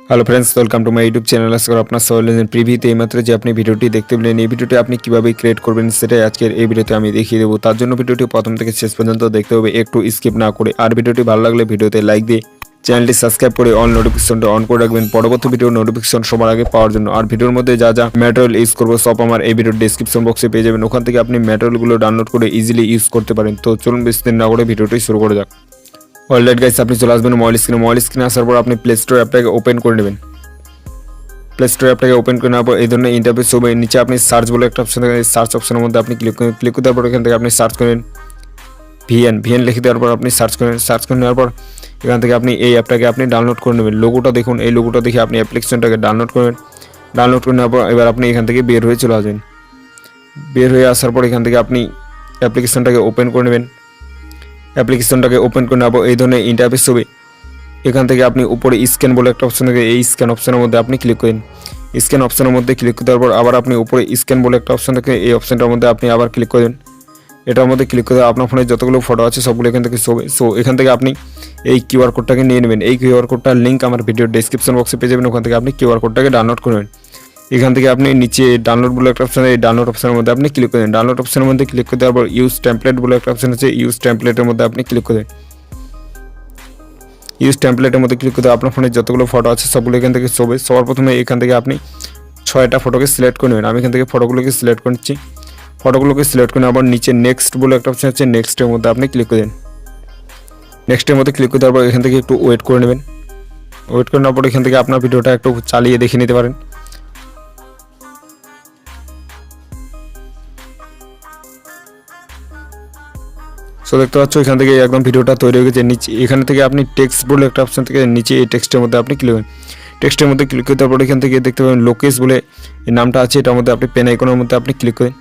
Hello friends, welcome to my YouTube channel. আজকে আপনার সবাই প্রিভিউতে এইমাত্র যে আপনি ভিডিওটি দেখতে পেলেন, এই ভিডিওটি আপনি কীভাবে ক্রিয়েট করবেন সেটাই আজকের এই ভিডিওতে আমি দেখিয়ে দেবো। তার জন্য ভিডিওটি প্রথম থেকে শেষ পর্যন্ত দেখতে হবে, একটু স্কিপ না করে। আর ভিডিওটি ভালো লাগলে ভিডিওতে লাইক দিয়ে চ্যানেলটি সাবস্ক্রাইব করে অল নোটিফিকেশনটা অন করে রাখবেন পরবর্তী ভিডিও নোটিফিকেশন সবার আগে পাওয়ার জন্য। আর ভিডিওর মধ্যে যা যা ম্যাটেরিয়াল ইউজ করবো সব আমার এই ভিডিওর ডেসক্রিপশন বক্সে পেয়ে যাবেন। ওখান থেকে আপনি ম্যাটেরিয়ালগুলো ডাউনলোড করে ইজিলি ইউজ করতে পারেন। তো চলুন বেশি দিন না করে ভিডিওটি শুরু করে যাক। অলরাইট গাইস, আপনি চলে আসবেন মোবাইল স্ক্রিনে আসার পর আপনি প্লে স্টোর অ্যাপটাকে ওপেন করে নেবেন। প্লে স্টোর অ্যাপটাকে ওপেন করে নেওয়ার পর এই ধরনের ইন্টারফেস হবে। নিচে আপনি সার্চ বলে একটা অপশন থাকে, সার্চ অপশনের মধ্যে আপনি ক্লিক দেওয়ার পর এখান থেকে আপনি সার্চ করেন ভিএন লিখে দেওয়ার পর আপনি সার্চ করে নেওয়ার পর এখান থেকে আপনি এই অ্যাপটাকে আপনি ডাউনলোড করে নেবেন। লোগোটা দেখুন, এই লোগোটা দেখে আপনি অ্যাপ্লিকেশনটাকে ডাউনলোড করবেন। ডাউনলোড করে নেওয়ার পর এবার আপনি এখান থেকে বের হয়ে চলে আসবেন। বের হয়ে আসার পর এখান থেকে আপনি অ্যাপ্লিকেশনটাকে ওপেন করে নেবেন। অ্যাপ্লিকেশনটাকে ওপেন করে নেওয়ার পর এই ধরনের ইন্টারফেস হবে। এখান থেকে আপনি উপরে স্ক্যান বলে একটা অপশন থাকে, এই স্ক্যান অপশনের মধ্যে আপনি ক্লিক করেন। স্ক্যান অপশনের মধ্যে ক্লিক দেওয়ার পর আবার আপনি উপরে স্ক্যান বলে একটা অপশন থাকে, এই অপশনটার মধ্যে আপনি আবার ক্লিক করেন। এটার মধ্যে ক্লিক করে আপনার ফোনে যতগুলো ফটো আছে সবগুলো এখান থেকে শোবে। সো এখান থেকে আপনি এই কিউআর কোডটাকে নিয়ে নেবেন। এই কিউআর কোডটার লিঙ্ক আমার ভিডিওর ডেসক্রিপশন বক্সে পেয়ে যাবেন। ওখান থেকে আপনি কিউআর কোডটাকে ডাউনলোড করবেন। এখান থেকে আপনি নিচে ডাউনলোড বলে একটা অপশন আছে, এই ডাউনলোড অপশনের মধ্যে আপনি ক্লিক করেন। ডাউনলোড অপশনের মধ্যে ক্লিক করে দেওয়ার পর ইউজ টেমপ্লেট বলে একটা অপশন আছে, ইউজ টেমপ্লেটের মধ্যে আপনি ক্লিক করেন। ইউজ টেমপ্লেটের মধ্যে ক্লিক করে আপনার ফোনে যতগুলো ফটো আছে সবগুলো এখান থেকে শোবে। সবার প্রথমে এখান থেকে আপনি 6টা ফটোকে সিলেক্ট করে নেবেন। আমি এখান থেকে ফটোগুলোকে সিলেক্ট করে নিচ্ছি। ফটোগুলোকে সিলেক্ট করে আবার নিচে নেক্সট বলে একটা অপশন আছে, নেক্সটের মধ্যে আপনি ক্লিক করে দেন। নেক্সটের মধ্যে ক্লিক করে দেওয়ার পর এখান থেকে একটু ওয়েট করে নেবেন। ওয়েট করে নেওয়ার পর এখান থেকে আপনার ভিডিওটা একটু চালিয়ে দেখে নিতে পারেন। সো দেখতে পাচ্ছ এখান থেকে একদম ভিডিওটা তৈরি হয়ে গেছে। নিচে এখান থেকে আপনি টেক্সট বলে একটা অপশন থেকে নিচে এই টেক্সটের মধ্যে আপনি ক্লিক করেন। টেক্সটের মধ্যে ক্লিক করে দেওয়ার পর এখান থেকে দেখতে পাবেন লোকেশ বলে এই নামটা আছে, এটার মধ্যে আপনি পেন আইকনের মধ্যে আপনি ক্লিক করেন।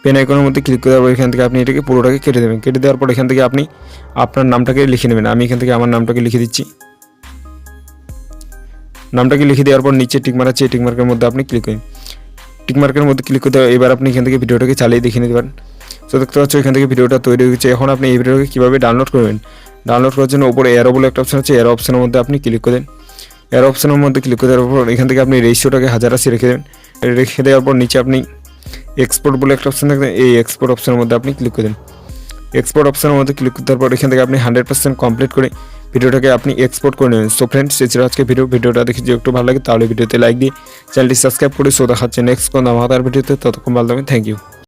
পেন আইকনের মধ্যে ক্লিক করে দেওয়ার পর এখান থেকে আপনি এটাকে পুরোটাকে কেটে দেবেন। কেটে দেওয়ার পর এখান থেকে আপনি আপনার নামটাকে লিখে নেবেন। আমি এখান থেকে আমার নামটাকে লিখে দিচ্ছি। নামটাকে লিখে দেওয়ার পর নিচে টিকমার্ক আছে, এই টিকমার্কের মধ্যে আপনি ক্লিক করেন। টিকমার্কের মধ্যে ক্লিক করে দেওয়া এবার আপনি এখান থেকে ভিডিওটাকে চালিয়ে দেখে নিতে পারেন। তো দেখতে পাচ্ছ এখান থেকে ভিডিওটা তৈরি হয়ে গেছে। এখন আপনি এই ভিডিওটাকে কীভাবে ডাউনলোড করবেন, ডাউনলোড করার জন্য উপরে এরো বলে একটা অপশন আছে, এরো অপশনের মধ্যে আপনি ক্লিক করেন। এরো অপশনের মধ্যে ক্লিক করে দেওয়ার পর এখান থেকে আপনি রেশিওটাকে 1080 রেখে দেন। রেখে দেওয়ার পর নিচে আপনি এক্সপোর্ট বলে একটা অপশন থাকে, এই এক্সপোর্ট অপশনের মধ্যে আপনি ক্লিক করেন। এক্সপোর্ট অপশনের মধ্যে ক্লিক দেওয়ার পর এখান থেকে আপনি 100% কমপ্লিট করে ভিডিওটাকে আপনি এক্সপোর্ট করে নেবেন। সো ফ্রেন্ডস, এই ছিল আজকে ভিডিওটা দেখে যদি একটু ভালো লাগে তাহলে ভিডিওতে লাইক দিয়ে চ্যানেলটি সাবস্ক্রাইব করে। সো দেখাচ্ছে নেক্সট কোন আমাদের ভিডিওতে। ততক্ষণ ভালো থাকবেন, থ্যাংক ইউ।